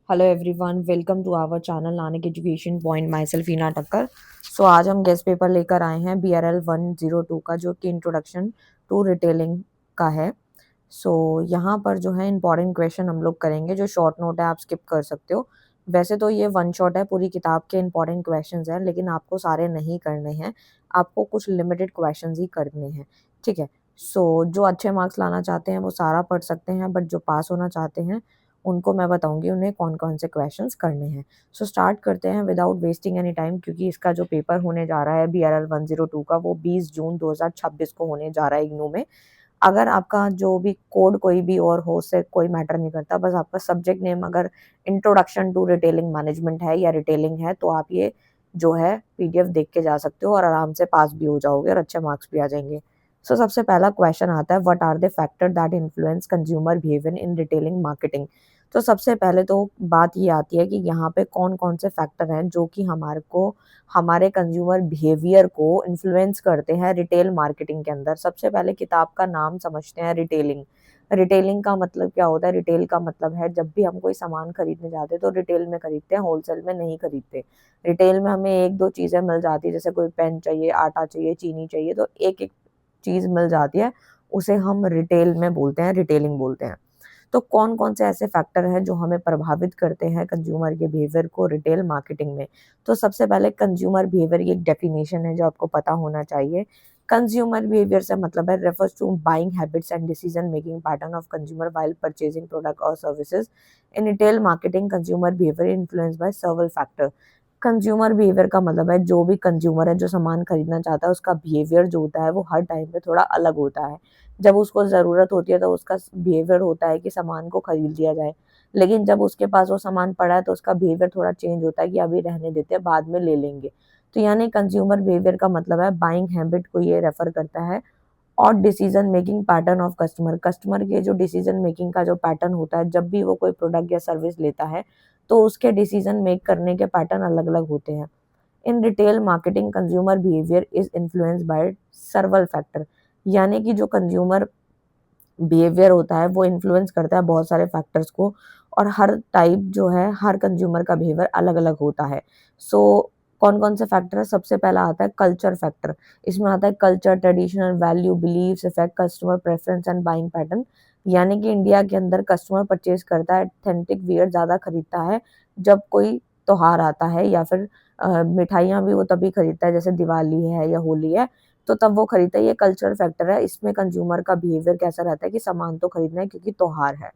Hello everyone, welcome to our channel Nanak education point. Myself Heena Takkar. So आज हम guest paper लेकर आए हैं BRL 102 का, जो कि इंट्रोडक्शन टू रिटेलिंग का है। यहाँ पर जो है इंपॉर्टेंट क्वेश्चन हम लोग करेंगे। जो शॉर्ट नोट है आप स्किप कर सकते हो। वैसे तो ये वन शॉट है, पूरी किताब के इंपॉर्टेंट क्वेश्चंस हैं, लेकिन आपको सारे नहीं करने हैं। आपको कुछ लिमिटेड क्वेश्चंस ही करने हैं। ठीक है। जो अच्छे मार्क्स लाना चाहते हैं वो सारा पढ़ सकते हैं, बट जो पास होना चाहते हैं उनको मैं बताऊंगी उन्हें कौन कौन से क्वेश्चंस करने हैं। स्टार्ट करते हैं विदाउट वेस्टिंग एनी टाइम, क्योंकि इसका जो पेपर होने जा रहा है BRL 102 का, वो 20 जून 2026 को होने जा रहा है इग्नू में। अगर आपका जो भी कोड कोई भी और हो, उससे कोई मैटर नहीं करता। बस आपका सब्जेक्ट नेम अगर इंट्रोडक्शन टू रिटेलिंग मैनेजमेंट है या रिटेलिंग है, तो आप ये जो है PDF देख के जा सकते हो और आराम से पास भी हो जाओगे और अच्छे मार्क्स भी आ जाएंगे। सबसे पहला क्वेश्चन आता है, what are the factor that influence consumer behaviour in retailing marketing. सबसे पहले तो बात ये आती है कि यहाँ पे कौन कौन से फैक्टर हैं जो कि हमारे कंज्यूमर बिहेवियर को इन्फ्लुएंस करते हैं रिटेल मार्केटिंग के अंदर। सबसे पहले किताब का नाम समझते हैं, रिटेलिंग। रिटेलिंग का मतलब क्या होता है? रिटेल का मतलब है जब भी हम कोई सामान खरीदने जाते हैं तो रिटेल में खरीदते हैं, होलसेल में नहीं खरीदते। रिटेल में हमें एक दो चीजें मिल जाती है, जैसे कोई पेन चाहिए, आटा चाहिए, चीनी चाहिए, तो एक एक चीज मिल जाती है। उसे हम रिटेल में बोलते हैं, रिटेलिंग बोलते हैं। तो कौन कौन से ऐसे फैक्टर हैं जो हमें प्रभावित करते हैं कंज्यूमर के बिहेवियर को रिटेल मार्केटिंग में? सबसे पहले कंज्यूमर बिहेवियर की एक डेफिनेशन है जो आपको पता होना चाहिए। कंज्यूमर बिहेवियर से मतलब है refers to buying habits and decision making pattern of consumer while purchasing product और services. In retail marketing consumer behaviour influence by several factor. Consumer behaviour का मतलब है जो भी कंज्यूमर है, जो सामान खरीदना चाहता है, उसका बिहेवियर जो होता है वो हर टाइम पे थोड़ा अलग होता है। जब उसको ज़रूरत होती है तो उसका बिहेवियर होता है कि सामान को खरीद लिया जाए, लेकिन जब उसके पास वो सामान पड़ा है तो उसका बिहेवियर थोड़ा चेंज होता है कि अभी रहने देते हैं, बाद में ले लेंगे। यानी कंज्यूमर बिहेवियर का मतलब है बाइंग हैबिट को ये रेफर करता है। और decision making pattern of customer, customer के जो डिसीजन मेकिंग का जो पैटर्न होता है जब भी वो कोई प्रोडक्ट या सर्विस लेता है, तो उसके डिसीजन मेक करने के पैटर्न अलग अलग होते हैं। इन retail marketing consumer behaviour is influenced by several factor. यानी कि जो कंज्यूमर बिहेवियर होता है वो इन्फ्लुएंस करता है बहुत सारे फैक्टर्स को, और हर टाइप जो है, हर कंज्यूमर का बिहेवियर अलग अलग होता है। कौन कौन से फैक्टर है? सबसे पहला आता है कल्चर फैक्टर। इसमें आता है culture, traditional value, believes, effect customer preference and buying pattern. यानी कि इंडिया के अंदर कस्टमर परचेज करता है, ऑथेंटिक वियर ज़्यादा खरीदता है जब कोई त्योहार आता है, या फिर मिठाइयाँ भी वो तभी खरीदता है, जैसे दिवाली है या होली है, तो तब वो खरीदता है। ये कल्चरल फैक्टर है। इसमें कंज्यूमर का बिहेवियर कैसा रहता है कि सामान तो खरीदना है क्योंकि त्योहार है।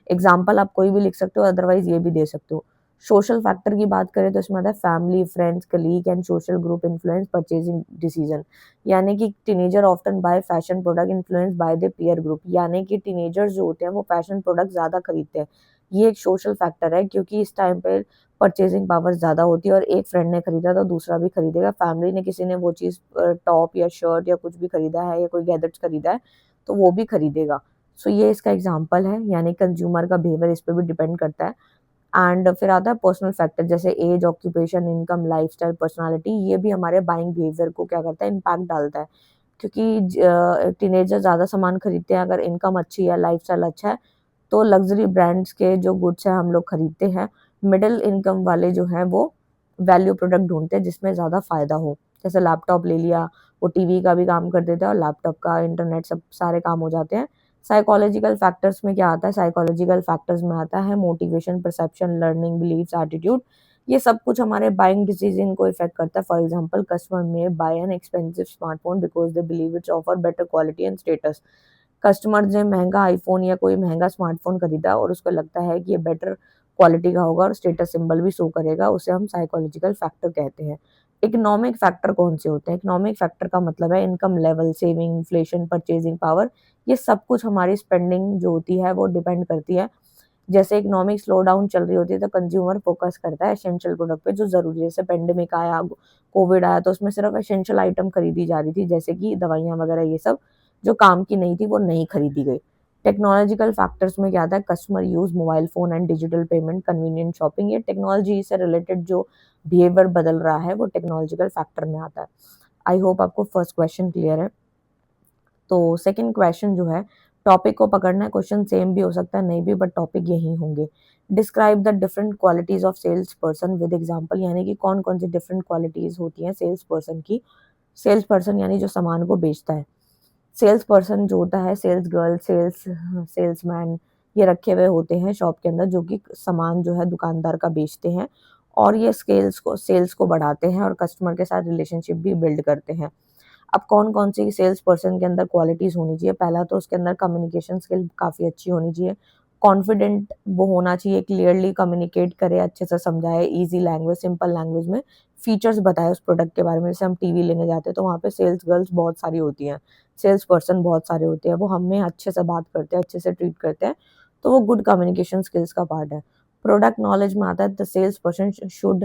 एग्जाम्पल आप कोई भी लिख सकते हो, अदरवाइज ये भी दे सकते हो। सोशल फैक्टर की बात करें तो इसमें आता है family, friends, colleague and social group influence purchasing decision. यानी कि teenager often buy fashion product influence by the peer group. यानी कि टीनेजर्स जो होते हैं वो फैशन प्रोडक्ट ज़्यादा खरीदते हैं। ये एक सोशल फैक्टर है, क्योंकि इस टाइम पे परचेजिंग पावर ज़्यादा होती है और एक फ्रेंड ने खरीदा तो दूसरा भी खरीदेगा। फैमिली ने किसी ने वो चीज़ टॉप या शर्ट या कुछ भी खरीदा है या कोई गैजेट्स खरीदा है तो वो भी खरीदेगा। ये इसका एग्जाम्पल है। यानी कंज्यूमर का बिहेवियर इस पे भी डिपेंड करता है। एंड फिर आता है पर्सनल फैक्टर, जैसे age, occupation, income, lifestyle, personality. ये भी हमारे बाइंग बिहेवियर को क्या करता है? इम्पैक्ट डालता है। क्योंकि टीनेजर ज़्यादा सामान खरीदते हैं, अगर इनकम अच्छी है, लाइफस्टाइल अच्छा है, तो लग्जरी ब्रांड्स के जो गुड्स हैं हम लोग खरीदते हैं। मिडिल इनकम वाले जो हैं वो वैल्यू प्रोडक्ट ढूंढते हैं जिसमें ज़्यादा फ़ायदा हो। जैसे लैपटॉप ले लिया, वो टीवी का भी काम कर देता है और लैपटॉप का, इंटरनेट, सब सारे काम हो जाते हैं। साइकोलॉजिकल फैक्टर्स में क्या आता है? साइकोलॉजिकल फैक्टर्स में आता है motivation, perception, learning, believes, attitude. ये सब कुछ हमारे बाइंग डिसीजन को इफेक्ट करता है। For example, customer may buy an expensive smartphone because they believe it's offer better quality and status. Customer ने महंगा आईफोन या कोई महंगा स्मार्टफोन खरीदा और उसको लगता है कि ये बेटर क्वालिटी का होगा और स्टेटस सिंबल भी शो करेगा, उसे हम साइकोलॉजिकल फैक्टर कहते हैं। इकोनॉमिक फैक्टर कौन से होते हैं? इकोनॉमिक फैक्टर का मतलब है income level, saving, inflation, purchasing power. ये सब कुछ हमारी स्पेंडिंग जो होती है वो डिपेंड करती है। जैसे इकोनॉमिक स्लो डाउन चल रही होती है तो कंज्यूमर फोकस करता है एसेंशियल प्रोडक्ट पे जो ज़रूरी है। जैसे पेंडेमिक आया, कोविड आया, तो उसमें सिर्फ एसेंशियल आइटम खरीदी जा रही थी, जैसे कि दवाइयाँ वगैरह, ये सब जो काम की नहीं थी वो नहीं खरीदी गई। टेक्नोलॉजिकल फैक्टर्स में क्या आता है? Customer use mobile phone and digital payment, convenient shopping. ये टेक्नोलॉजी से रिलेटेड जो बिहेवियर बदल रहा है वो टेक्नोलॉजिकल फैक्टर में आता है। आई होप आपको फर्स्ट क्वेश्चन क्लियर है। सेकंड क्वेश्चन जो है, टॉपिक को पकड़ना है, क्वेश्चन सेम भी हो सकता है नहीं भी, बट टॉपिक यही होंगे। Describe the different qualities of sales person with example, यानी कि कौन कौन सी डिफरेंट क्वालिटीज होती हैं सेल्स पर्सन की। सेल्स पर्सन यानी जो सामान को बेचता है। सेल्स पर्सन जो होता है, सेल्स गर्ल, सेल्समैन, ये रखे हुए होते हैं शॉप के अंदर, जो कि सामान जो है दुकानदार का बेचते हैं, और ये सेल्स को बढ़ाते हैं और कस्टमर के साथ रिलेशनशिप भी बिल्ड करते हैं। अब कौन कौन सी सेल्स पर्सन के अंदर क्वालिटीज होनी चाहिए, पहला तो उसके अंदर कम्युनिकेशन स्किल काफ़ी अच्छी होनी चाहिए। कॉन्फिडेंट वो होना चाहिए, क्लियरली कम्युनिकेट करे, अच्छे से समझाए, इजी लैंग्वेज, सिंपल लैंग्वेज में फीचर्स बताए उस प्रोडक्ट के बारे में। जैसे हम टीवी लेने जाते हैं तो वहाँ पे सेल्स गर्ल्स बहुत सारी होती हैं, सेल्स पर्सन बहुत सारे होते हैं, वो हमें अच्छे से बात करते हैं, अच्छे से ट्रीट करते हैं, तो वो गुड कम्युनिकेशन स्किल्स का पार्ट है। प्रोडक्ट नॉलेज में आता है, the sales person should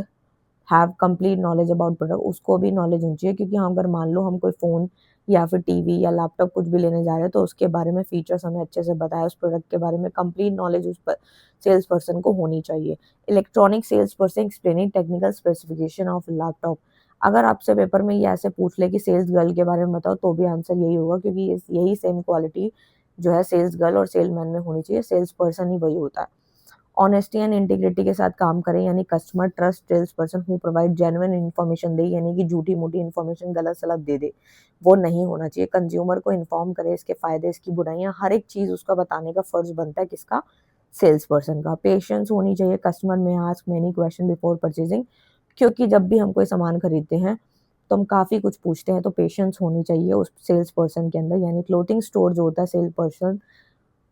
have complete knowledge about product, उसको भी नॉलेज होनी चाहिए, क्योंकि हम अगर मान लो हम कोई फ़ोन या फिर टीवी या लैपटॉप कुछ भी लेने जा रहे हैं, तो उसके बारे में फीचर्स हमें अच्छे से बताए, उस प्रोडक्ट के बारे में कंप्लीट नॉलेज उस पर सेल्स पर्सन को होनी चाहिए। Electronic sales person explaining technical specification of laptop, अगर आपसे पेपर में ये ऐसे पूछ ले कि सेल्स गर्ल के बारे में बताओ, तो भी आंसर यही होगा, क्योंकि यही सेम क्वालिटी जो है सेल्स गर्ल और सेल्समैन में होनी चाहिए, सेल्स पर्सन ही वही होता है। ऑनेस्टी एंड इंटीग्रिटी के साथ काम करें, यानी customer trust sales person who provide genuine information दे, यानी कि झूठी मूठी इन्फॉर्मेशन गलत सलत दे दे, वो नहीं होना चाहिए। कंज्यूमर को इन्फॉर्म करे, इसके फायदे, इसकी बुराइयां, हर एक चीज उसका बताने का फर्ज बनता है किसका, सेल्स पर्सन का। पेशेंस होनी चाहिए, कस्टमर में ask many question before purchasing, क्योंकि जब भी हम कोई सामान खरीदते हैं तो हम काफ़ी कुछ पूछते हैं, तो पेशेंस होनी चाहिए उस सेल्स पर्सन के अंदर। यानी क्लोथिंग स्टोर जो होता है, sales person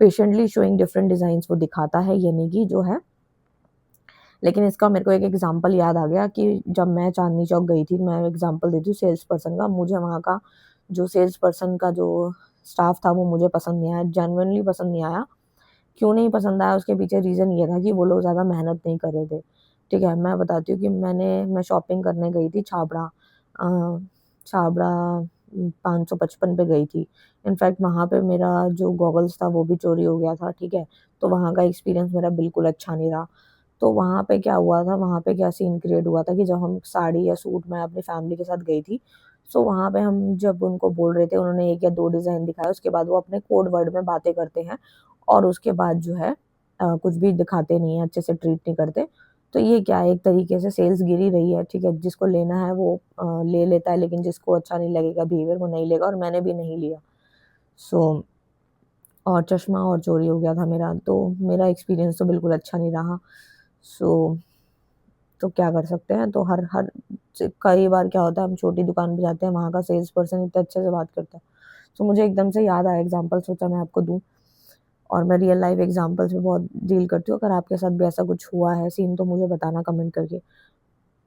patiently showing different design वो दिखाता है, यानी कि जो है। लेकिन इसका मेरे को एक एग्जांपल याद आ गया कि जब मैं चांदनी चौक गई थी, मैं एग्जांपल देती हूँ सेल्स पर्सन का, मुझे वहाँ का जो सेल्स पर्सन का जो स्टाफ था वो मुझे पसंद नहीं आया, जेन्युइनली पसंद नहीं आया। क्यों नहीं पसंद आया, उसके पीछे रीज़न ये था कि वो लोग ज़्यादा मेहनत नहीं कर रहे थे। ठीक है, मैं बताती हूँ कि मैं शॉपिंग करने गई थी छाबड़ा, छाबड़ा 555 पे गई थी। इनफैक्ट वहाँ पे मेरा जो गॉगल्स था वो भी चोरी हो गया था, ठीक है? तो वहाँ का एक्सपीरियंस मेरा बिल्कुल अच्छा नहीं रहा। तो वहाँ पे क्या हुआ था, वहाँ पे क्या सीन क्रिएट हुआ था कि जब हम साड़ी या सूट, मैं अपनी फैमिली के साथ गई थी, सो वहाँ पे हम जब उनको बोल रहे थे, उन्होंने 1 या 2 डिज़ाइन दिखाए, उसके बाद वो अपने कोड वर्ड में बातें करते हैं और उसके बाद जो है कुछ भी दिखाते नहीं हैं, अच्छे से ट्रीट नहीं करते। तो ये क्या है, एक तरीके से सेल्स गिर ही रही है, ठीक है? जिसको लेना है वो ले लेता है, लेकिन जिसको अच्छा नहीं लगेगा बिहेवियर, वो नहीं लेगा, और मैंने भी नहीं लिया। सो और चश्मा और चोरी हो गया था मेरा, तो मेरा एक्सपीरियंस तो बिल्कुल अच्छा नहीं रहा। सो तो क्या कर सकते हैं, तो हर हर कई बार क्या होता है, हम छोटी दुकान पे जाते हैं, वहाँ का सेल्स पर्सन इतने अच्छे से बात करता है। तो मुझे एकदम से याद आया एग्जांपल, सोचा मैं आपको दूँ, और मैं रियल लाइफ एग्जांपल्स में बहुत डील करती हूँ। अगर आपके साथ भी ऐसा कुछ हुआ है सीन, तो मुझे बताना कमेंट करके।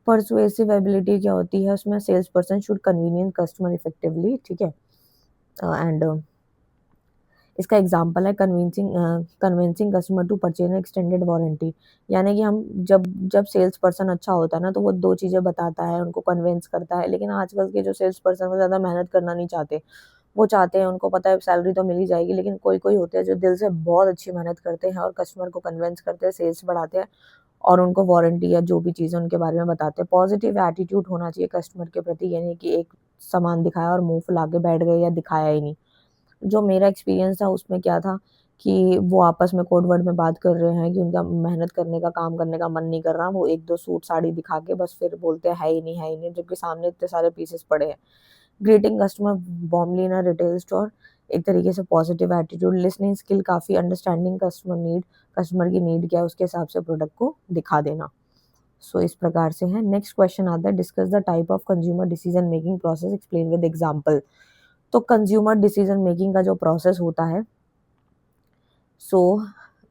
परसुएसिव एबिलिटी क्या होती है, उसमें sales person should convenience customer effectively, ठीक है? एंड इसका एग्जांपल है convincing customer to purchase extended warranty, यानी कि हम जब जब सेल्स पर्सन अच्छा होता है ना, तो वो 2 चीज़ें बताता है, उनको कन्विंस करता है। लेकिन आजकल के जो सेल्स पर्सन वो ज़्यादा मेहनत करना नहीं चाहते। वो चाहते हैं, उनको पता है सैलरी तो मिल ही जाएगी, लेकिन कोई-कोई होते हैं जो दिल से बहुत अच्छी मेहनत करते हैं और कस्टमर को कन्विंस करते हैं, सेल्स बढ़ाते हैं और उनको वारंटी या जो भी चीज़ है उनके बारे में बताते हैं। पॉजिटिव एटीट्यूड होना चाहिए कस्टमर के प्रति, यानी कि एक सामान दिखाया और मुँह फुला के बैठ गए या दिखाया ही नहीं। जो मेरा एक्सपीरियंस था उसमें क्या था कि वो आपस में कोड वर्ड में बात कर रहे हैं कि उनका मेहनत करने का, काम करने का मन नहीं कर रहा। वो 1-2 सूट साड़ी दिखा के बस फिर बोलते हैं, है ही नहीं, है ही नहीं, जबकि सामने इतने सारे पीसेस पड़े हैं। Greeting customer warmly in a retail store, एक तरीके से पॉजिटिव एटीट्यूड। लिसनिंग स्किल काफ़ी, अंडरस्टैंडिंग कस्टमर की नीड क्या है उसके हिसाब से प्रोडक्ट को दिखा देना। सो इस प्रकार से है। नेक्स्ट क्वेश्चन आता है, discuss the type of consumer decision making process, explain with example. तो कंज्यूमर डिसीजन मेकिंग का जो प्रोसेस होता है, so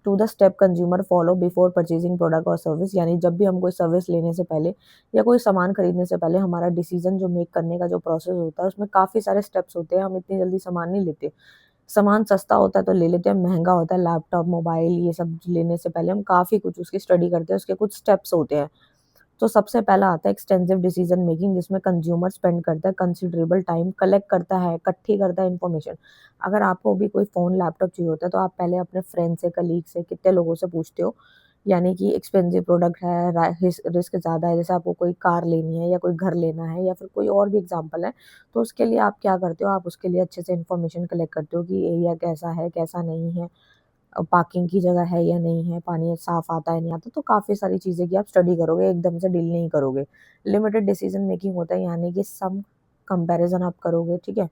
to the step consumer follow before purchasing product और सर्विस, यानी जब भी हम कोई सर्विस लेने से पहले या कोई सामान खरीदने से पहले हमारा डिसीजन जो मेक करने का जो प्रोसेस होता है, उसमें काफ़ी सारे स्टेप्स होते हैं। हम इतनी जल्दी सामान नहीं लेते। सामान सस्ता होता है तो ले लेते हैं, महंगा होता है लैपटॉप, मोबाइल, ये सब लेने से पहले हम काफ़ी कुछ उसकी स्टडी करते हैं, उसके कुछ स्टेप्स होते हैं। तो सबसे पहला आता है एक्सटेंसिव डिसीजन मेकिंग, जिसमें कंज्यूमर स्पेंड करता है कंसिडरेबल टाइम, कलेक्ट करता है, इकट्ठी करता है इन्फॉर्मेशन। अगर आपको भी कोई फ़ोन, लैपटॉप चाहिए होता है, तो आप पहले अपने फ्रेंड से, कलीग से, कितने लोगों से पूछते हो, यानी कि एक्सपेंसिव प्रोडक्ट है, रिस्क ज़्यादा है, जैसे आपको कोई कार लेनी है या कोई घर लेना है या फिर कोई और भी एग्जांपल है, तो उसके लिए आप क्या करते हो, आप उसके लिए अच्छे से इन्फॉर्मेशन कलेक्ट करते हो कि एरिया कैसा है, कैसा नहीं है, पार्किंग की जगह है या नहीं है, पानी साफ आता है नहीं आता, तो काफ़ी सारी चीज़ें की आप स्टडी करोगे, एकदम से डील नहीं करोगे। लिमिटेड डिसीजन मेकिंग होता है, यानी कि सम कंपैरिजन आप करोगे, ठीक है।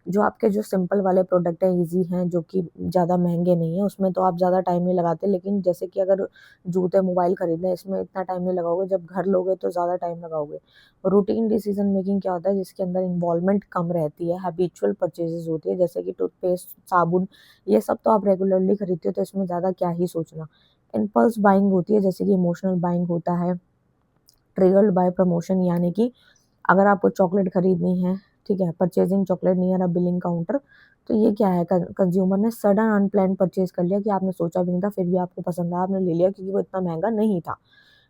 जो आपके जो सिंपल वाले प्रोडक्ट हैं, ईज़ी हैं, जो कि ज़्यादा महँगे नहीं हैं, उसमें तो आप ज़्यादा टाइम नहीं लगाते। लेकिन जैसे कि अगर जूते, मोबाइल खरीदना है, इसमें इतना टाइम नहीं लगाओगे, जब घर लोगे तो ज़्यादा टाइम लगाओगे। रूटीन डिसीज़न मेकिंग क्या होता है, जिसके अंदर इन्वॉल्वमेंट कम रहती है, हैबिचुअल परचेज़ेज़ होती है, जैसे कि टूथपेस्ट, साबुन, ये सब तो आप रेगुलरली खरीदते हो, तो इसमें ज़्यादा क्या ही सोचना। इम्पल्स बाइंग होती है, जैसे कि इमोशनल बाइंग होता है, ट्रिगर्ड बाय प्रमोशन, यानी कि अगर आपको चॉकलेट खरीदनी है, ठीक है, purchasing chocolate near a billing counter, तो ये क्या है, कंज्यूमर ने सडन अनप्लान्ड परचेज कर लिया कि आपने सोचा भी नहीं था, फिर भी आपको पसंद आया, आपने ले लिया क्योंकि वो इतना महंगा नहीं था।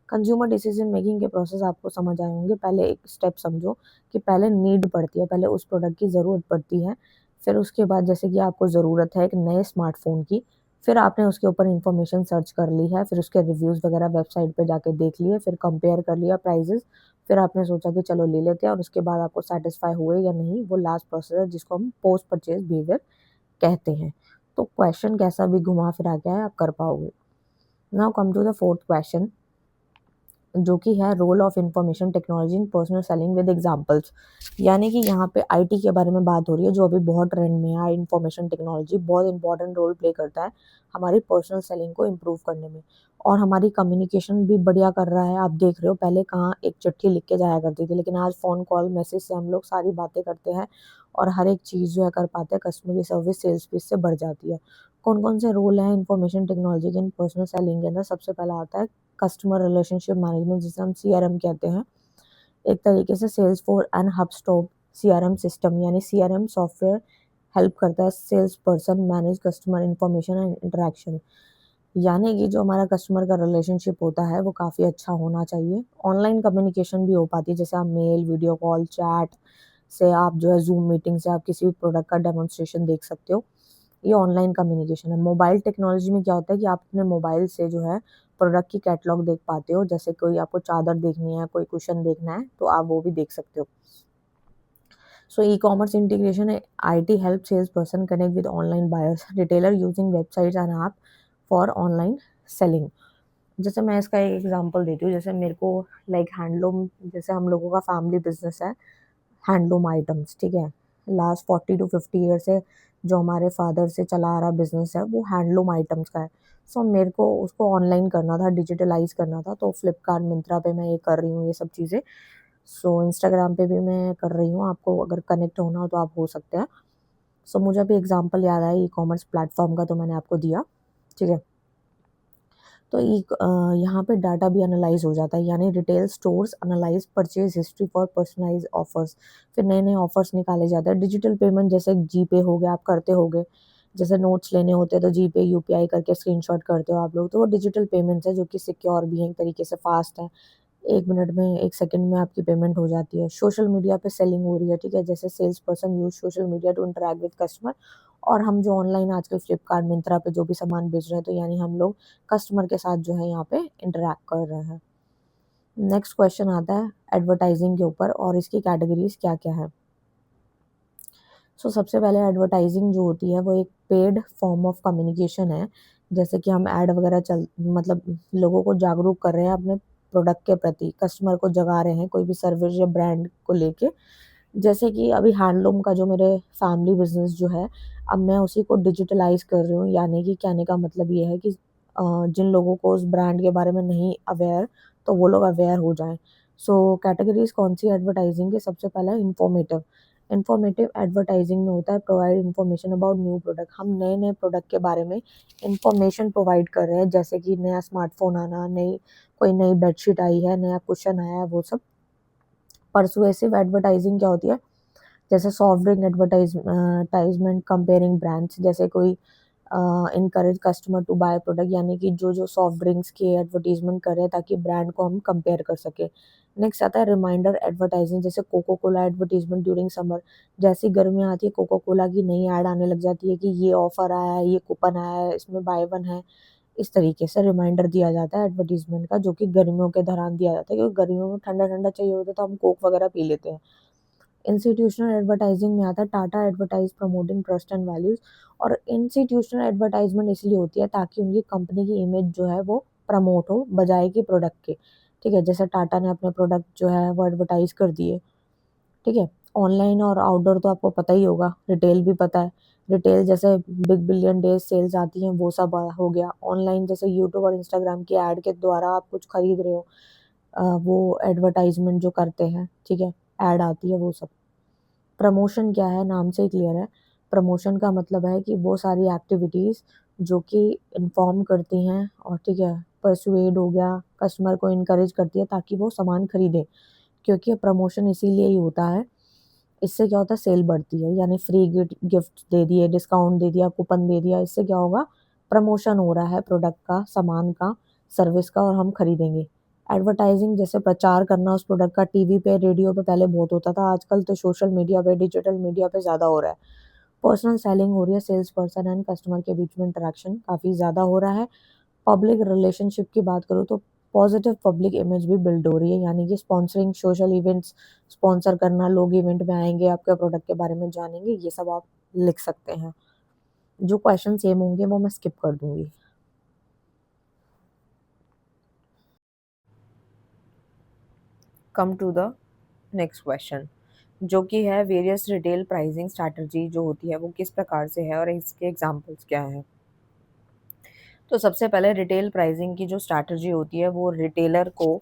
कंज्यूमर डिसीजन मेकिंग के प्रोसेस आपको समझ आए होंगे। पहले एक स्टेप समझो कि पहले नीड पड़ती है, पहले उस प्रोडक्ट की ज़रूरत पड़ती है, फिर उसके बाद जैसे कि आपको ज़रूरत है एक नए स्मार्टफोन की, फिर आपने उसके ऊपर इन्फॉर्मेशन सर्च कर ली है, फिर उसके रिव्यूज़ वगैरह वेबसाइट पे जाके देख लिए, फिर कंपेयर कर लिया प्राइजेस, फिर आपने सोचा कि चलो ले लेते हैं, और उसके बाद आपको सेटिस्फाई हुए या नहीं, वो लास्ट प्रोसेस है जिसको हम पोस्ट परचेज बिहेवियर कहते हैं। तो क्वेश्चन कैसा भी घुमा फिरा के है, आप कर पाओगे। Now come to the fourth question, जो कि है role of information technology in personal selling with examples. यानी कि यहाँ पे आईटी के बारे में बात हो रही है, जो अभी बहुत ट्रेंड में है। इंफॉर्मेशन टेक्नोलॉजी बहुत इंपॉर्टेंट रोल प्ले करता है हमारी पर्सनल सेलिंग को इम्प्रूव करने में, और हमारी कम्युनिकेशन भी बढ़िया कर रहा है। आप देख रहे हो, पहले कहाँ एक चिट्ठी लिख के जाया करती थी, लेकिन आज फ़ोन कॉल मैसेज से हम लोग सारी बातें करते हैं, और हर एक चीज़ जो है कर पाते हैं। कस्टमर की सर्विस सेल्स भी इससे बढ़ जाती है। कौन कौन से रोल हैं इंफॉर्मेशन टेक्नोलॉजी के इन पर्सनल सेलिंग के अंदर? सबसे पहला आता है कस्टमर रिलेशनशिप मैनेजमेंट, जिसे हम सीआरएम कहते हैं। एक तरीके से Salesforce and HubSpot CRM system, यानी सीआरएम सॉफ्टवेयर हेल्प करता है sales person manage customer information and interaction. यानी कि जो हमारा कस्टमर का रिलेशनशिप होता है वो काफ़ी अच्छा होना चाहिए। ऑनलाइन कम्युनिकेशन भी हो पाती है, जैसे आप मेल, वीडियो कॉल, चैट से, आप जो है जूम मीटिंग से आप किसी भी प्रोडक्ट का डेमोन्स्ट्रेशन देख सकते हो। ये ऑनलाइन कम्युनिकेशन है। मोबाइल टेक्नोलॉजी में क्या होता है कि आप अपने मोबाइल से जो है प्रोडक्ट की कैटलॉग देख पाते हो, जैसे कोई आपको चादर देखनी है, कोई कुशन देखना है, तो आप वो भी देख सकते हो। सो ई कॉमर्स इंटीग्रेशन है, IT help sales person connect with online buyers, retailer using websites and app for online selling. जैसे मैं इसका एक एग्जांपल देती हूँ, जैसे मेरे को लाइक हैंडलूम, जैसे हम लोगों का फैमिली बिजनेस है हैंडलूम आइटम्स, ठीक है। लास्ट 40 to 50 ईयर से जो हमारे फादर से चला आ रहा बिजनेस है, वो हैंडलूम आइटम्स का है। सो मेरे को उसको ऑनलाइन करना था, डिजिटलाइज करना था, तो फ्लिपकार्ट, मिंत्रा पे मैं ये कर रही हूँ ये सब चीज़ें। सो इंस्टाग्राम पे भी मैं कर रही हूँ, आपको अगर कनेक्ट होना हो तो आप हो सकते हैं। सो मुझे अभी एग्जांपल याद आया ई कॉमर्स प्लेटफॉर्म का, तो मैंने आपको दिया, ठीक है। तो यहाँ पे डाटा भी एनालाइज हो जाता है, यानी retail stores analyse purchase history for personalise offers. फिर नए नए ऑफर्स निकाले जाते हैं। डिजिटल पेमेंट, जैसे जीपे हो गया, आप करते होगे, जैसे नोट्स लेने होते हैं तो जीपे, यूपीआई करके स्क्रीनशॉट करते हो आप लोग, तो वो डिजिटल पेमेंट्स है जो कि सिक्योर भी है, एक तरीके से फास्ट है। 1 मिनट में, 1 सेकंड में आपकी पेमेंट हो जाती है। सोशल मीडिया पे सेलिंग हो रही है, ठीक है, जैसे sales person use social media to interact with customer, और हम जो ऑनलाइन आजकल फ्लिपकार्ट, मिंत्रा पे जो भी सामान बेच रहे हैं, तो यानी हम लोग कस्टमर के साथ जो है यहाँ पे इंटरेक्ट कर रहे हैं। नेक्स्ट क्वेश्चन आता है एडवर्टाइजिंग के ऊपर, और इसकी कैटेगरीज क्या क्या है। सो सबसे पहले एडवर्टाइजिंग जो होती है वो एक पेड फॉर्म ऑफ कम्युनिकेशन है, जैसे कि हम ऐड वगैरह चल मतलब लोगों को जागरूक कर रहे हैं अपने प्रोडक्ट के प्रति, कस्टमर को जगा रहे हैं कोई भी सर्विस या ब्रांड को लेके। जैसे कि अभी हैंडलूम का जो मेरे फैमिली बिजनेस जो है, अब मैं उसी को डिजिटलाइज कर रही हूँ, यानी कि कहने का मतलब ये है कि जिन लोगों को उस ब्रांड के बारे में नहीं अवेयर, तो वो लोग अवेयर हो जाएं। सो कैटेगरीज कौन सी एडवर्टाइजिंग के? सबसे पहला इंफॉर्मेटिव। इंफॉर्मेटिव एडवर्टाइजिंग में होता है provide information about new product. हम नए नए प्रोडक्ट के बारे में इंफॉर्मेशन प्रोवाइड कर रहे हैं, जैसे कि नया स्मार्टफोन आना, कोई नई बेडशीट आई है, नया कुशन आया है, वो सब। परसुएसिव एडवर्टाइजिंग क्या होती है? जैसे soft drink advertisement comparing brands, जैसे कोई encourage customer to buy product, यानी कि जो जो सॉफ्ट ड्रिंक्स की एडवर्टीजमेंट कर रहे हैं ताकि ब्रांड को हम कंपेयर कर सके। नेक्स्ट आता है रिमाइंडर एडवर्टाइजिंग, जैसे Coca Cola advertisement during summer. जैसी गर्मियाँ आती है, कोको कोला की नई ऐड आने लग जाती है कि ये ऑफर आया है, ये कूपन आया है, इसमें बाय वन है, इस तरीके से रिमाइंडर दिया जाता है एडवर्टीजमेंट का, जो कि गर्मियों के दौरान दिया जाता है, क्योंकि गर्मियों में ठंडा ठंडा चाहिए होता है तो हम कोक वगैरह पी लेते हैं। इंस्टीट्यूशनल एडवर्टाइजिंग में आता है Tata advertise promoting trust and values. और इंस्टीट्यूशनल एडवर्टाइजमेंट इसलिए होती है ताकि उनकी कंपनी की इमेज जो है वो प्रमोट हो बजाय कि प्रोडक्ट के। ठीक है, जैसे टाटा ने अपने प्रोडक्ट जो है वो एडवर्टाइज कर दिए। ठीक है, ऑनलाइन और आउटडोर तो आपको पता ही होगा, रिटेल भी पता है। रिटेल जैसे बिग बिलियन डेज सेल्स आती हैं वो सब हो गया। ऑनलाइन जैसे यूट्यूब और इंस्टाग्राम की ऐड के द्वारा आप कुछ खरीद रहे हो, वो एडवर्टाइजमेंट जो करते हैं, ठीक है, ऐड आती है वो सब। प्रमोशन क्या है, नाम से ही क्लियर है। प्रमोशन का मतलब है कि वो सारी एक्टिविटीज़ जो कि इन्फॉर्म करती हैं और ठीक है, परसुएड हो गया, कस्टमर को इनकरेज करती है ताकि वो सामान खरीदे। क्योंकि प्रमोशन इसीलिए ही होता है, इससे क्या होता है, सेल बढ़ती है, यानी फ्री गिफ्ट दे दिए, डिस्काउंट दे दिया, कूपन दे दिया, इससे क्या होगा, प्रमोशन हो रहा है प्रोडक्ट का, सामान का, सर्विस का, और हम खरीदेंगे। एडवर्टाइजिंग जैसे प्रचार करना उस प्रोडक्ट का टीवी पे रेडियो पे पहले बहुत होता था, आजकल तो सोशल मीडिया पे डिजिटल मीडिया पे ज़्यादा हो रहा है। पर्सनल सेलिंग हो रही है, सेल्स पर्सन एंड कस्टमर के बीच में इंटरेक्शन काफ़ी ज़्यादा हो रहा है। पब्लिक रिलेशनशिप की बात करूँ तो पॉजिटिव पब्लिक इमेज भी बिल्ड हो रही है, यानी कि स्पॉन्सरिंग सोशल इवेंट्स, स्पॉन्सर करना, लोग इवेंट में आएंगे, आपके प्रोडक्ट के बारे में जानेंगे, ये सब आप लिख सकते हैं। जो क्वेश्चन सेम होंगे वो मैं स्किप कर दूंगी। Come to the next question, जो कि है वेरियस रिटेल प्राइसिंग स्ट्रैटेजी जो होती है वो किस प्रकार से है और इसके एग्जांपल्स क्या हैं। तो सबसे पहले रिटेल प्राइसिंग की जो स्ट्रैटेजी होती है वो रिटेलर को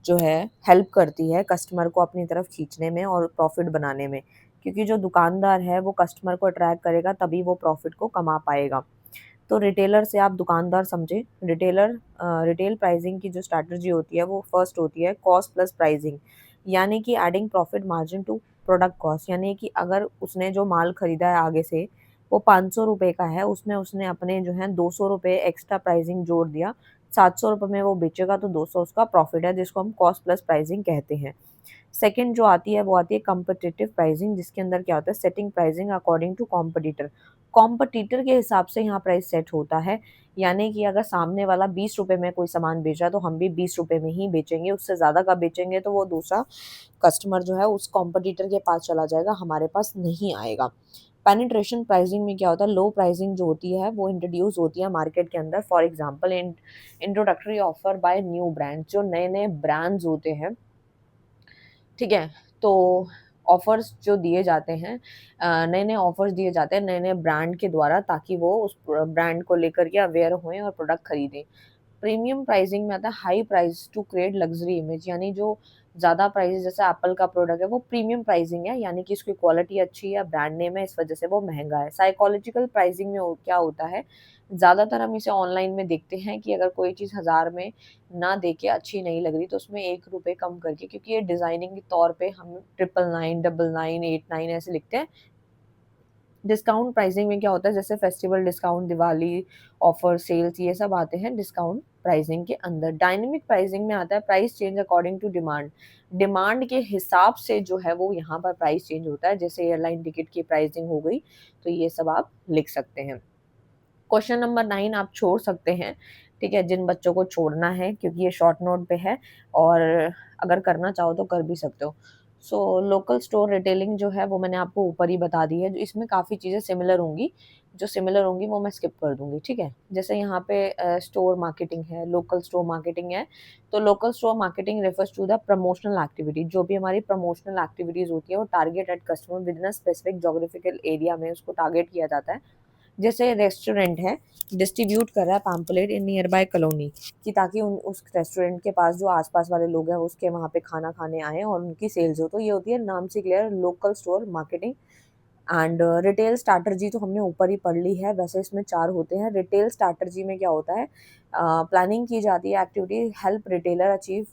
जो है हेल्प करती है कस्टमर को अपनी तरफ खींचने में और प्रॉफिट बनाने में, क्योंकि जो दुकानदार है वो कस्टमर को अट्रैक्ट करेगा तभी वो प्रॉफिट को कमा पाएगा। तो रिटेलर से आप दुकानदार समझे। रिटेल प्राइसिंग की जो स्ट्रैटेजी होती है वो फर्स्ट होती है कॉस्ट प्लस प्राइसिंग, यानी कि adding profit margin to product cost, यानी कि अगर उसने जो माल खरीदा है आगे से वो 500 रुपये का है, उसमें उसने अपने जो है 200 रुपये एक्स्ट्रा प्राइसिंग जोड़ दिया, 700 रुपये में वो बेचेगा तो 200 उसका प्रॉफिट है, जिसको हम कॉस्ट प्लस प्राइसिंग कहते हैं। सेकंड जो आती है वो आती है कॉम्पिटिटिव प्राइसिंग, जिसके अंदर क्या होता है, setting pricing according to competitor. Competitor के हिसाब से यहाँ प्राइस सेट होता है, यानी कि अगर सामने वाला 20 रुपये में कोई सामान बेच रहा है तो हम भी 20 रुपये में ही बेचेंगे, उससे ज़्यादा का बेचेंगे तो वो दूसरा कस्टमर जो है उस कॉम्पिटिटर के पास चला जाएगा, हमारे पास नहीं आएगा। पेनिट्रेशन प्राइसिंग में क्या होता है, लो प्राइसिंग जो होती है वो इंट्रोड्यूस होती है मार्केट के अंदर। For example introductory offer by new brand, जो नए नए ब्रांड्स होते हैं, ठीक है, तो ऑफर्स जो दिए जाते हैं, नए नए ऑफर्स दिए जाते हैं नए नए ब्रांड के द्वारा, ताकि वो उस ब्रांड को लेकर के अवेयर हों और प्रोडक्ट खरीदें। प्रीमियम प्राइसिंग में आता है high price to create luxury image, यानी जो ज़्यादा प्राइस, जैसे एप्पल का प्रोडक्ट है वो प्रीमियम प्राइसिंग है, यानी कि उसकी क्वालिटी अच्छी है, ब्रांड नेम है, इस वजह से वो महंगा है। साइकोलॉजिकल प्राइसिंग में क्या होता है, ज़्यादातर हम इसे ऑनलाइन में देखते हैं कि अगर कोई चीज़ 1000 में ना देके अच्छी नहीं लग रही तो उसमें 1 रुपये कम करके, क्योंकि ये डिज़ाइनिंग के तौर पे हम 999, 99, 89 ऐसे लिखते हैं। डिस्काउंट प्राइसिंग में क्या होता है, जैसे festival discount, Diwali offer, sales, ये सब आते हैं डिस्काउंट प्राइसिंग के अंदर। डायनेमिक प्राइसिंग में आता है price change according to demand, demand के हिसाब से जो है वो यहाँ पर प्राइस चेंज होता है, जैसे एयरलाइन टिकट की प्राइसिंग हो गई, तो ये सब आप लिख सकते हैं। क्वेश्चन नंबर 9 आप छोड़ सकते हैं, ठीक है, जिन बच्चों को छोड़ना है, क्योंकि ये शॉर्ट नोट पे है और अगर करना चाहो तो कर भी सकते हो। सो लोकल स्टोर रिटेलिंग जो है वो मैंने आपको ऊपर ही बता दी है, इसमें काफ़ी चीज़ें सिमिलर होंगी, जो सिमिलर होंगी वो मैं स्किप कर दूंगी, ठीक है। जैसे यहाँ पे स्टोर मार्केटिंग है, लोकल स्टोर मार्केटिंग है, तो local store marketing refers to the promotional activity, जो भी हमारी प्रमोशनल एक्टिविटीज़ होती है वो target at customer within a specific geographical area में उसको टारगेट किया जाता है। जैसे रेस्टोरेंट है, डिस्ट्रीब्यूट कर रहा है pamphlet in near by colony, कि ताकि उन उस रेस्टोरेंट के पास जो आसपास वाले लोग हैं उसके वहाँ पे खाना खाने आए और उनकी सेल्स हो, तो ये होती है नाम से clear local store marketing. And retail strategy तो हमने ऊपर ही पढ़ ली है, वैसे इसमें 4 होते हैं। रिटेल स्ट्रैटेजी में क्या होता है, प्लानिंग की जाती है activity help retailer achieve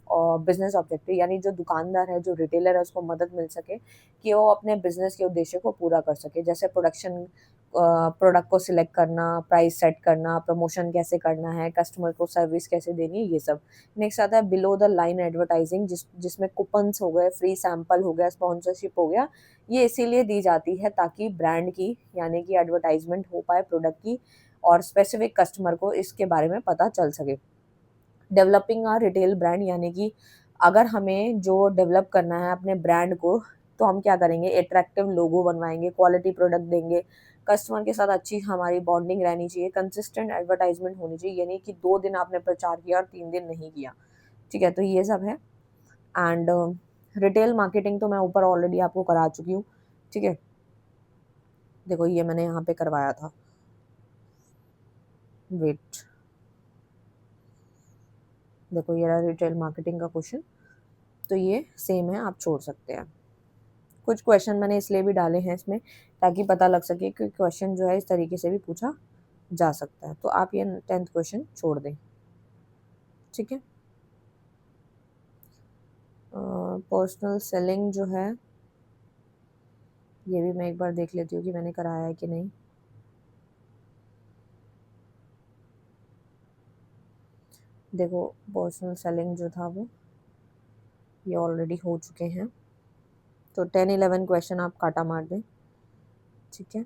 business objective, यानी जो दुकानदार है, जो रिटेलर है, उसको मदद मिल सके कि वो अपने बिजनेस के उद्देश्य को पूरा कर सके, जैसे प्रोडक्शन, प्रोडक्ट को सिलेक्ट करना, प्राइस सेट करना, प्रमोशन कैसे करना है, कस्टमर को सर्विस कैसे देनी है, ये सब। नेक्स्ट आता है बिलो द लाइन एडवर्टाइजिंग, जिसमें कूपन्स हो गए, फ्री सैंपल हो गया, स्पॉन्सरशिप हो गया, ये इसीलिए दी जाती है ताकि ब्रांड की, यानी कि एडवर्टाइजमेंट हो पाए प्रोडक्ट की, और स्पेसिफिक कस्टमर को इसके बारे में पता चल सके। डेवलपिंग आ रिटेल ब्रांड, यानी कि अगर हमें जो डेवलप करना है अपने ब्रांड को, तो हम क्या करेंगे, अट्रैक्टिव लोगो बनवाएंगे, क्वालिटी प्रोडक्ट देंगे, कस्टमर के साथ अच्छी हमारी बॉन्डिंग रहनी चाहिए, कंसिस्टेंट एडवर्टाइजमेंट होनी चाहिए, यानी कि 2 दिन आपने प्रचार किया और 3 दिन नहीं किया। ठीक है, तो ये सब है। एंड रिटेल मार्केटिंग तो मैं ऊपर ऑलरेडी आपको करा चुकी हूँ। ठीक है, देखो ये मैंने यहाँ पे करवाया था, वेट, देखो ये रहा रिटेल मार्केटिंग का क्वेश्चन। तो ये सेम है, आप छोड़ सकते हैं। कुछ क्वेश्चन मैंने इसलिए भी डाले हैं इसमें ताकि पता लग सके कि क्वेश्चन जो है इस तरीके से भी पूछा जा सकता है। तो आप ये 10th क्वेश्चन छोड़ दें। ठीक है, पर्सनल सेलिंग जो है ये भी मैं एक बार देख लेती हूँ कि मैंने कराया है कि नहीं। देखो पर्सनल सेलिंग जो था वो ये ऑलरेडी हो चुके हैं। तो 10-11 क्वेश्चन आप काटा मार दें। ठीक है,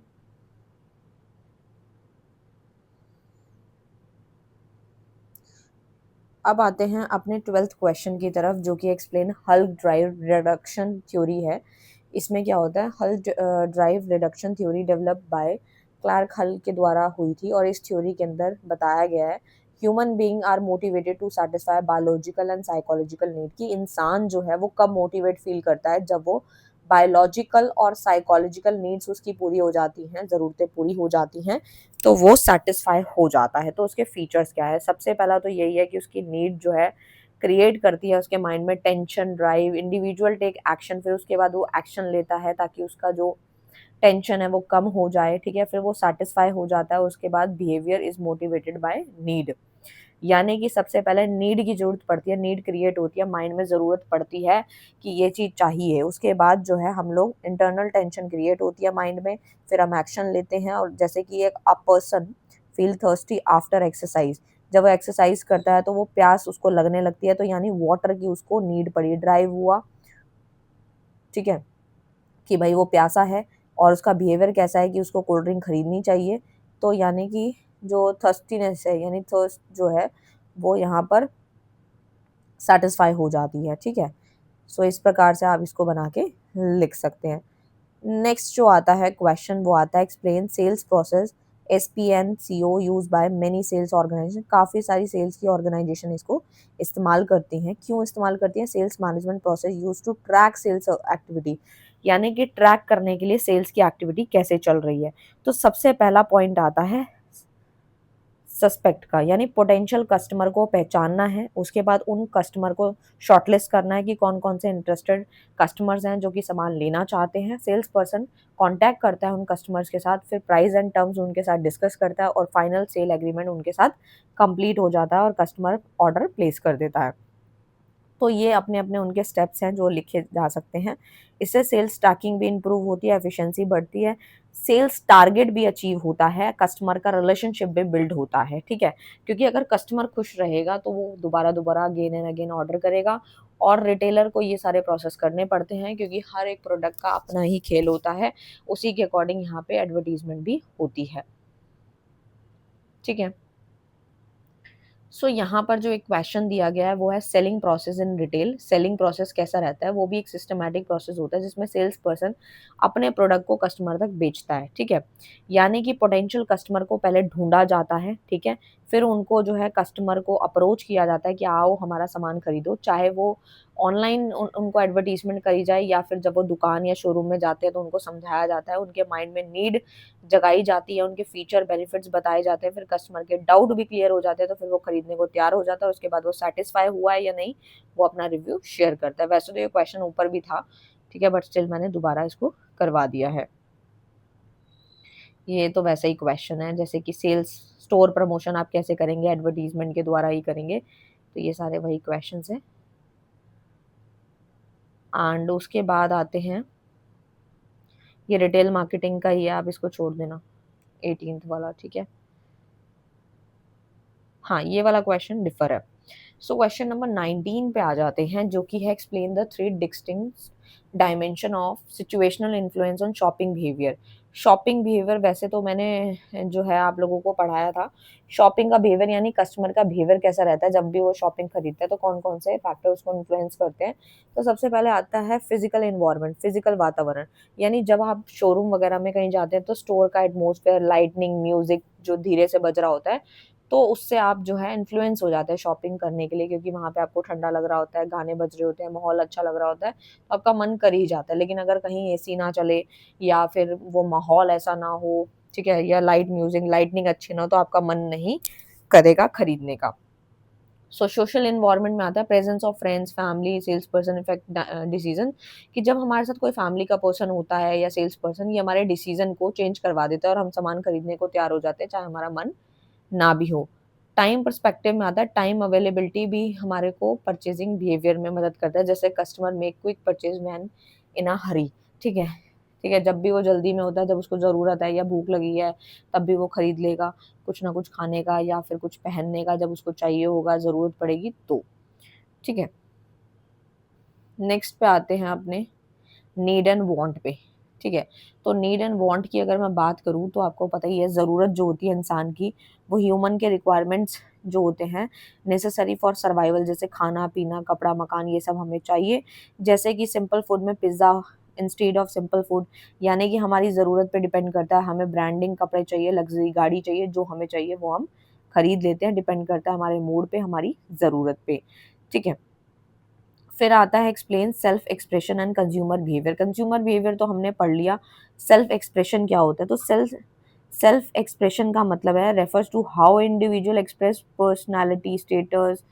अब आते हैं अपने 12th क्वेश्चन की तरफ, जो कि एक्सप्लेन हल ड्राइव रिडक्शन थ्योरी है। इसमें क्या होता है, Hull drive reduction theory develop by Clark Hull के द्वारा हुई थी, और इस थ्योरी के अंदर बताया गया है human being are motivated to satisfy biological and psychological need, कि इंसान जो है वो कब मोटिवेट फील करता है, जब वो बायोलॉजिकल और साइकोलॉजिकल नीड्स उसकी पूरी हो जाती हैं, ज़रूरतें पूरी हो जाती हैं, तो वो सेटिस्फाई हो जाता है। तो उसके फीचर्स क्या है, सबसे पहला तो यही है कि उसकी नीड जो है क्रिएट करती है उसके माइंड में tension, drive, individual take action, फिर उसके बाद वो एक्शन लेता है ताकि उसका जो टेंशन है वो कम हो जाए। ठीक है, फिर वो सेटिस्फाई हो जाता है, उसके बाद behaviour is motivated by need, यानी कि सबसे पहले नीड की जरूरत पड़ती है, नीड क्रिएट होती है, माइंड में ज़रूरत पड़ती है कि ये चीज़ चाहिए, उसके बाद जो है हम लोग इंटरनल टेंशन क्रिएट होती है माइंड में, फिर हम एक्शन लेते हैं। और जैसे कि एक a person feel thirsty after exercise, जब वो एक्सरसाइज करता है तो वो प्यास उसको लगने लगती है, तो यानी वाटर की उसको नीड पड़ी, ड्राइव हुआ। ठीक है, कि भाई वो प्यासा है और उसका बिहेवियर कैसा है कि उसको कोल्ड ड्रिंक खरीदनी चाहिए, तो यानी कि जो थर्स्टीनेस है, यानी थर्स्ट जो है वो यहाँ पर सेटिस्फाई हो जाती है। ठीक है, सो इस प्रकार से आप इसको बना के लिख सकते हैं। नेक्स्ट जो आता है क्वेश्चन वो आता है explain sales process SPNCO use by many sales organisation, काफ़ी सारी सेल्स की ऑर्गेनाइजेशन इसको इस्तेमाल करती हैं। क्यों इस्तेमाल करती हैं, sales management process use to track sales activity, यानी कि ट्रैक करने के लिए सेल्स की एक्टिविटी कैसे चल रही है। तो सबसे पहला पॉइंट आता है सस्पेक्ट का, यानी पोटेंशियल कस्टमर को पहचानना है, उसके बाद उन कस्टमर को शॉर्टलिस्ट करना है कि कौन कौन से इंटरेस्टेड कस्टमर्स हैं जो कि सामान लेना चाहते हैं। सेल्स पर्सन कांटेक्ट करता है उन कस्टमर्स के साथ, फिर प्राइस एंड टर्म्स उनके साथ डिस्कस करता है और फाइनल सेल एग्रीमेंट उनके साथ कंप्लीट हो जाता है और कस्टमर ऑर्डर प्लेस कर देता है। तो ये अपने अपने उनके स्टेप्स हैं जो लिखे जा सकते हैं। इससे सेल्स ट्रैकिंग भी इंप्रूव होती है, एफिशिएंसी बढ़ती है, सेल्स टारगेट भी अचीव होता है, कस्टमर का रिलेशनशिप भी बिल्ड होता है। ठीक है, क्योंकि अगर कस्टमर खुश रहेगा तो वो दोबारा दोबारा अगेन एंड अगेन ऑर्डर करेगा, और रिटेलर को ये सारे प्रोसेस करने पड़ते हैं क्योंकि हर एक प्रोडक्ट का अपना ही खेल होता है, उसी के अकॉर्डिंग यहाँ पे एडवर्टीजमेंट भी होती है। ठीक है, सो यहाँ पर जो एक क्वेश्चन दिया गया है वो है selling process in retail. Selling process कैसा रहता है, वो भी एक सिस्टमैटिक प्रोसेस होता है जिसमें सेल्स पर्सन अपने प्रोडक्ट को कस्टमर तक बेचता है। ठीक है, यानी कि पोटेंशियल कस्टमर को पहले ढूंढा जाता है। ठीक है, फिर उनको जो है कस्टमर को अप्रोच किया जाता है कि आओ हमारा सामान खरीदो, चाहे वो ऑनलाइन उनको एडवर्टीजमेंट करी जाए या फिर जब वो दुकान या शोरूम में जाते हैं तो उनको समझाया जाता है, उनके माइंड में नीड जगाई जाती है, उनके फीचर बेनिफिट्स बताए जाते हैं, फिर कस्टमर के डाउट भी क्लियर हो जाते हैं, तो फिर वो खरीदने को तैयार हो जाता है। उसके बाद वो सेटिस्फाई हुआ है या नहीं वो अपना रिव्यू शेयर करता है। वैसे तो ये क्वेश्चन ऊपर भी था, ठीक है, बट स्टिल मैंने दोबारा इसको करवा दिया है। ये तो वैसा ही क्वेश्चन है जैसे कि सेल्स स्टोर प्रमोशन आप कैसे करेंगे, एडवर्टीजमेंट के द्वारा ही करेंगे, तो ये सारे वही क्वेश्चंस हैं। एंड उसके बाद आते हैं, ये रिटेल मार्केटिंग का ही है, आप इसको छोड़ देना 18th वाला। ठीक है, हाँ ये वाला क्वेश्चन डिफर है। सो क्वेश्चन नंबर 19 पे आ जाते हैं, जो कि है explain the three distinct dimension of situational influence on shopping behaviour. Shopping behaviour वैसे तो मैंने जो है आप लोगों को पढ़ाया था। शॉपिंग का बिहेवियर यानी कस्टमर का बिहेवियर कैसा रहता है जब भी वो शॉपिंग खरीदता है, तो कौन कौन से फैक्टर उसको इन्फ्लुएंस करते हैं। तो सबसे पहले आता है फिजिकल इन्वायरमेंट, फिजिकल वातावरण। यानी जब आप शोरूम वगैरह में कहीं जाते हैं तो स्टोर का एटमोसफेयर, लाइटनिंग, म्यूजिक जो धीरे से बज रहा होता है, तो उससे आप जो है इन्फ्लुएंस हो जाते हैं शॉपिंग करने के लिए, क्योंकि वहाँ पे आपको ठंडा लग रहा होता है, गाने बज रहे होते हैं, माहौल अच्छा लग रहा होता है, तो आपका मन कर ही जाता है। लेकिन अगर कहीं एसी ना चले या फिर वो माहौल ऐसा ना हो, ठीक है, या लाइट म्यूजिक लाइटनिंग अच्छी ना हो, तो आपका मन नहीं करेगा खरीदने का। सो सोशल एनवायरनमेंट में आता है presence of friends, family, sales person effect decision. कि जब हमारे साथ कोई फैमिली का पर्सन होता है या सेल्स पर्सन, ये हमारे डिसीजन को चेंज करवा देता है और हम सामान खरीदने को तैयार हो जाते हैं, चाहे हमारा मन ना भी हो। टाइम पर्सपेक्टिव में आता है टाइम अवेलेबिलिटी भी हमारे को परचेजिंग बिहेवियर में मदद करता है। जैसे customer make quick purchase when in a hurry, ठीक है, ठीक है, जब भी वो जल्दी में होता है, जब उसको ज़रूरत है या भूख लगी है, तब भी वो खरीद लेगा कुछ ना कुछ खाने का या फिर कुछ पहनने का, जब उसको चाहिए होगा, ज़रूरत पड़ेगी तो, ठीक है। नेक्स्ट पे आते हैं अपने नीड एंड वांट पे, ठीक है। तो नीड एंड वांट की अगर मैं बात करूँ तो आपको पता ही है, ज़रूरत जो होती है इंसान की, वो ह्यूमन के रिक्वायरमेंट्स जो होते हैं नेसेसरी फॉर सर्वाइवल, जैसे खाना पीना, कपड़ा, मकान, ये सब हमें चाहिए। जैसे कि सिंपल फूड में pizza instead of simple food, यानी कि हमारी ज़रूरत पे डिपेंड करता है। हमें ब्रांडिंग कपड़े चाहिए, लग्जरी गाड़ी चाहिए, जो हमें चाहिए वो हम खरीद लेते हैं, डिपेंड करता है हमारे मूड पे, हमारी ज़रूरत पे, ठीक है। फिर आता है explain self expression and consumer behaviour. Consumer behaviour तो हमने पढ़ लिया। सेल्फ एक्सप्रेशन क्या होता है? तो सेल्फ सेल्फ एक्सप्रेशन का मतलब है refers to how individual express personality, status,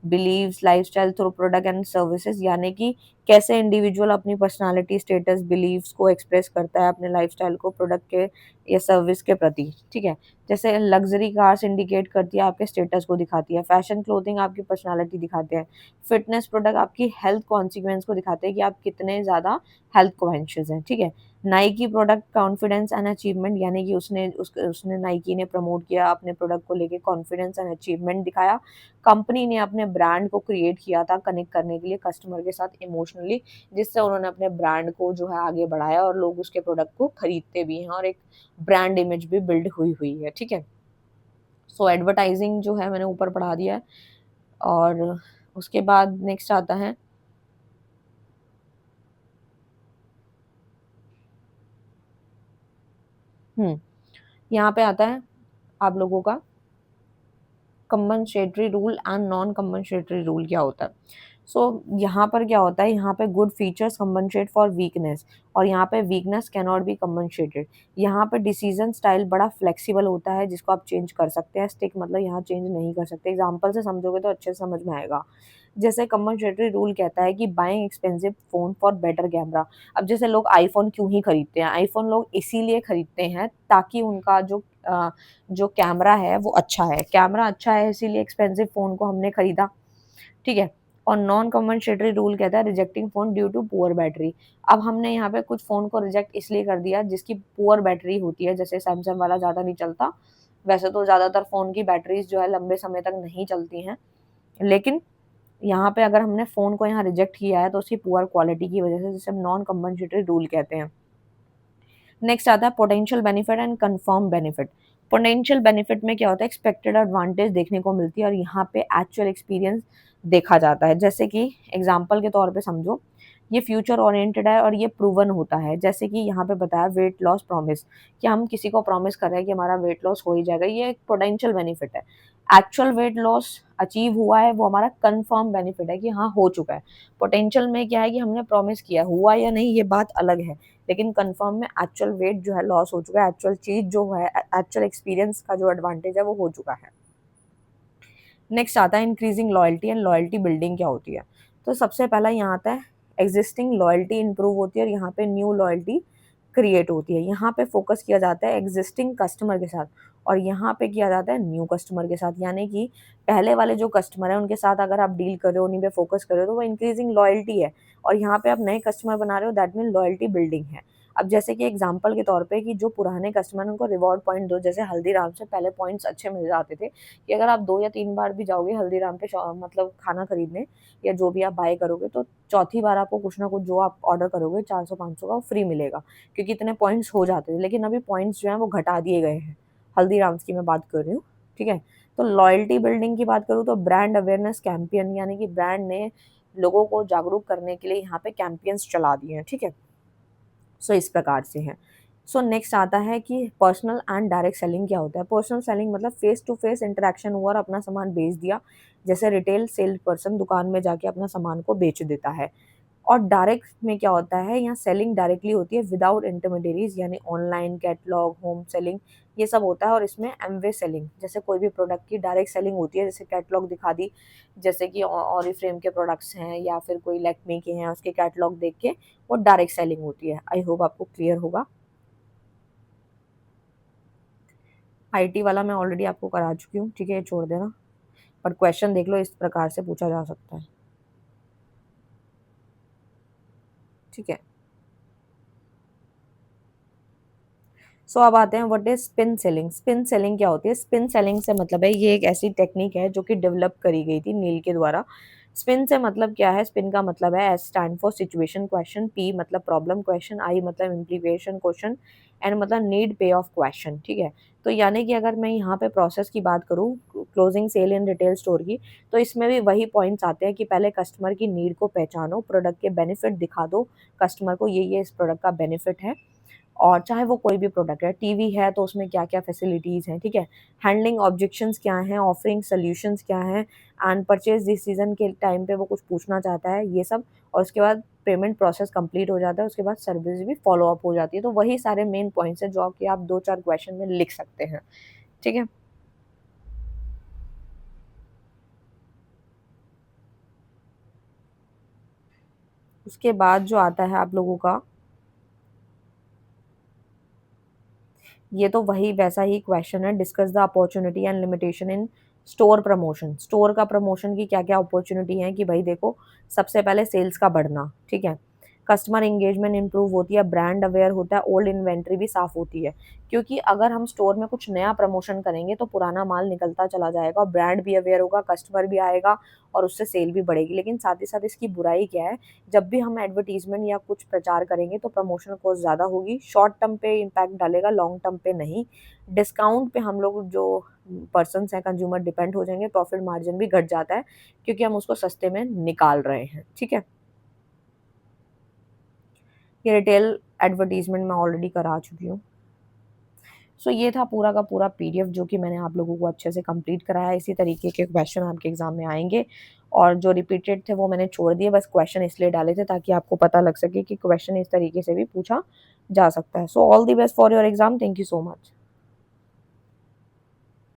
believes, lifestyle through product and services. यानी कि कैसे इंडिविजुअल अपनी पर्सनालिटी, स्टेटस, बिलीव्स को एक्सप्रेस करता है अपने लाइफस्टाइल को प्रोडक्ट के या सर्विस के प्रति, ठीक है। जैसे लग्जरी कार्स इंडिकेट करती है आपके स्टेटस को दिखाती है, फैशन क्लोथिंग आपकी पर्सनालिटी दिखाते हैं, फिटनेस प्रोडक्ट आपकी हेल्थ कॉन्सिक्वेंस को दिखाते हैं कि आप कितने ज़्यादा हेल्थ कॉन्शियस हैं, ठीक है। Nike product confidence and achievement, यानी कि उसने नाइकी ने प्रमोट किया अपने प्रोडक्ट को लेके, कॉन्फिडेंस एंड अचीवमेंट दिखाया। कंपनी ने अपने ब्रांड को क्रिएट किया था कनेक्ट करने के लिए कस्टमर के साथ इमोशनली, जिससे उन्होंने अपने ब्रांड को जो है आगे बढ़ाया और लोग उसके प्रोडक्ट को खरीदते भी हैं और एक ब्रांड इमेज भी बिल्ड हुई हुई है, ठीक है। सो एडवर्टाइजिंग जो है मैंने ऊपर पढ़ा दिया है। और उसके बाद नेक्स्ट आता है यहाँ पे आता है आप लोगों का compensatory rule and non compensatory rule क्या होता है। सो यहाँ पर क्या होता है, यहाँ पे good features compensate for weakness और यहाँ पे weakness can not be compensated. यहाँ पे डिसीजन स्टाइल बड़ा फ्लेक्सिबल होता है जिसको आप चेंज कर सकते हैं। स्टिक मतलब यहाँ चेंज नहीं कर सकते। एग्जाम्पल से समझोगे तो अच्छे से समझ में आएगा। जैसे कंपनसेटरी रूल कहता है कि buying expensive phone for better camera. अब जैसे लोग आईफोन क्यों ही खरीदते हैं, आईफोन लोग इसीलिए खरीदते हैं ताकि उनका जो कैमरा है वो अच्छा है, कैमरा अच्छा है इसीलिए एक्सपेंसिव फ़ोन को हमने खरीदा, ठीक है। और नॉन कम्पनसेटरी रूल कहता है rejecting phone due to poor battery. अब हमने यहाँ पे कुछ फ़ोन को रिजेक्ट इसलिए कर दिया जिसकी पुअर बैटरी होती है, जैसे सैमसंग वाला ज़्यादा नहीं चलता। वैसे तो ज़्यादातर फ़ोन की बैटरीज जो है लंबे समय तक नहीं चलती हैं, लेकिन यहाँ पे अगर हमने फ़ोन को यहाँ रिजेक्ट किया है तो उसकी पुअर क्वालिटी की वजह से, जिसे हम नॉन कम्पनसेटरी रूल कहते हैं। नेक्स्ट आता है potential benefit and confirm benefit. Potential benefit में क्या होता है, एक्सपेक्टेड एडवांटेज देखने को मिलती है और यहाँ पे एक्चुअल एक्सपीरियंस देखा जाता है। जैसे कि एग्जांपल के तौर पे समझो, ये फ्यूचर ओरिएंटेड है और ये प्रूवन होता है। जैसे कि यहाँ पे बताया वेट लॉस प्रॉमिस, कि हम किसी को प्रॉमिस कर रहे हैं कि हमारा वेट लॉस हो ही जाएगा, ये एक पोटेंशियल बेनिफिट है। एक्चुअल वेट लॉस अचीव हुआ है वो हमारा कंफर्म बेनिफिट है कि हाँ हो चुका है। पोटेंशियल में क्या है कि हमने प्रॉमिस किया, हुआ या नहीं ये बात अलग है, लेकिन कंफर्म में एक्चुअल वेट जो है लॉस हो चुका है, एक्चुअल चीज जो है, एक्चुअल एक्सपीरियंस का जो एडवांटेज है वो हो चुका है। नेक्स्ट आता है increasing loyalty and loyalty building क्या होती है। तो सबसे पहला यहाँ आता है एग्जिस्टिंग लॉयल्टी इंप्रूव होती है और यहाँ पे न्यू लॉयल्टी क्रिएट होती है। यहाँ पे फोकस किया जाता है एग्जिस्टिंग कस्टमर के साथ और यहाँ पे किया जाता है न्यू कस्टमर के साथ। यानी कि पहले वाले जो कस्टमर है उनके साथ अगर आप डील कर रहे हो, उन्हीं पे फोकस कर रहे हो, तो वो इंक्रीजिंग लॉयल्टी है। और यहाँ पे आप नए कस्टमर बना रहे हो, दैट मीन लॉयल्टी बिल्डिंग है। अब जैसे कि एग्जांपल के तौर पे कि जो पुराने कस्टमर हैं उनको रिवॉर्ड पॉइंट दो, जैसे हल्दीराम से पहले पॉइंट्स अच्छे मिल जाते थे कि अगर आप 2 या 3 बार भी जाओगे हल्दीराम पे मतलब खाना खरीदने या जो भी आप बाय करोगे, तो चौथी बार आपको कुछ ना कुछ जो आप ऑर्डर करोगे 400-500 का वो फ्री मिलेगा, क्योंकि इतने पॉइंट्स हो जाते थे। लेकिन अभी पॉइंट्स जो हैं वो घटा दिए गए हैं, हल्दीराम्स की मैं बात कर रही हूँ, ठीक है? तो लॉयल्टी बिल्डिंग की बात करूँ तो ब्रांड अवेयरनेस कैंपेन, यानी कि ब्रांड ने लोगों को जागरूक करने के लिए यहाँ पे कैंपेन्स चला दिए हैं, ठीक है? सो इस प्रकार से है। सो नेक्स्ट आता है कि पर्सनल एंड डायरेक्ट सेलिंग क्या होता है। पर्सनल सेलिंग मतलब फेस टू फेस इंटरेक्शन हुआ और अपना सामान बेच दिया, जैसे रिटेल सेल्स पर्सन दुकान में जाके अपना सामान को बेच देता है। और डायरेक्ट में क्या होता है, यहाँ सेलिंग डायरेक्टली होती है विदाउट इंटरमीडियरीज, यानी ऑनलाइन कैटलॉग, होम सेलिंग, ये सब होता है। और इसमें एमवे सेलिंग, जैसे कोई भी प्रोडक्ट की डायरेक्ट सेलिंग होती है, जैसे कैटलॉग दिखा दी, जैसे कि ऑरिफ्लेम के प्रोडक्ट्स हैं या फिर कोई लैक्मे के हैं, उसके कैटलॉग देख के वो डायरेक्ट सेलिंग होती है। आई होप आपको क्लियर होगा। आईटी वाला मैं ऑलरेडी आपको करा चुकी हूँ, ठीक है, ये छोड़ देना। पर क्वेश्चन देख लो, इस प्रकार से पूछा जा सकता है, ठीक है। सो अब आते हैं what is spin selling. Spin selling क्या होती है? स्पिन सेलिंग से मतलब है ये एक ऐसी टेक्निक है जो कि डेवलप करी गई थी नील के द्वारा। स्पिन से मतलब क्या है? स्पिन का मतलब है S stand for situation question, P मतलब प्रॉब्लम क्वेश्चन, आई मतलब इम्प्लीकेशन क्वेश्चन, एंड मतलब नीड पे ऑफ क्वेश्चन, ठीक है। तो यानी कि अगर मैं यहाँ पे प्रोसेस की बात करूँ closing sale in retail store की, तो इसमें भी वही पॉइंट्स आते हैं कि पहले कस्टमर की नीड को पहचानो, प्रोडक्ट के बेनिफिट दिखा दो कस्टमर को, ये इस प्रोडक्ट का बेनिफिट है। और चाहे वो कोई भी प्रोडक्ट है, टीवी है तो उसमें क्या-क्या फैसिलिटीज़ हैं, ठीक है? हैंडलिंग ऑब्जेक्शंस क्या हैं, ऑफरिंग सॉल्यूशंस क्या हैं, एंड परचेज़ डिसीज़न के टाइम पे वो कुछ पूछना चाहता है, ये सब। और उसके बाद पेमेंट प्रोसेस कंप्लीट हो जाता है, उसके बाद सर्विस भी फ़ॉलो अप हो जाती है। तो वही सारे मेन पॉइंट्स हैं जो कि आप 2-4 क्वेश्चन में लिख सकते हैं, ठीक है? उसके बाद जो आता है आप लोगों का, ये तो वही वैसा ही क्वेश्चन है, discuss the opportunity and limitation in store promotion. Store का प्रमोशन की क्या-क्या अपॉर्चुनिटी है कि भाई देखो, सबसे पहले सेल्स का बढ़ना, ठीक है? कस्टमर एंगेजमेंट इंप्रूव होती है, ब्रांड अवेयर होता है, ओल्ड इन्वेंटरी भी साफ होती है। क्योंकि अगर हम स्टोर में कुछ नया प्रमोशन करेंगे तो पुराना माल निकलता चला जाएगा, ब्रांड भी अवेयर होगा, कस्टमर भी आएगा और उससे सेल भी बढ़ेगी। लेकिन साथ ही साथ इसकी बुराई क्या है, जब भी हम एडवर्टाइज़मेंट या कुछ प्रचार करेंगे तो प्रमोशन कॉस्ट ज़्यादा होगी, शॉर्ट टर्म पे इम्पैक्ट डालेगा, लॉन्ग टर्म पे नहीं। डिस्काउंट पे हम लोग जो पर्सन्स हैं, कंज्यूमर डिपेंड हो जाएँगे, प्रॉफिट मार्जिन भी घट जाता है क्योंकि हम उसको सस्ते में निकाल रहे हैं, ठीक है? ये रिटेल एडवर्टाइज़मेंट मैं ऑलरेडी करा चुकी हूँ। सो ये था पूरा का पूरा पीडीएफ जो कि मैंने आप लोगों को अच्छे से कंप्लीट कराया। इसी तरीके के क्वेश्चन आपके एग्ज़ाम में आएँगे और जो रिपीटेड थे वो मैंने छोड़ दिए, बस क्वेश्चन इसलिए डाले थे ताकि आपको पता लग सके कि क्वेश्चन इस तरीके से भी पूछा जा सकता है। So all the best for your exam. Thank you so much.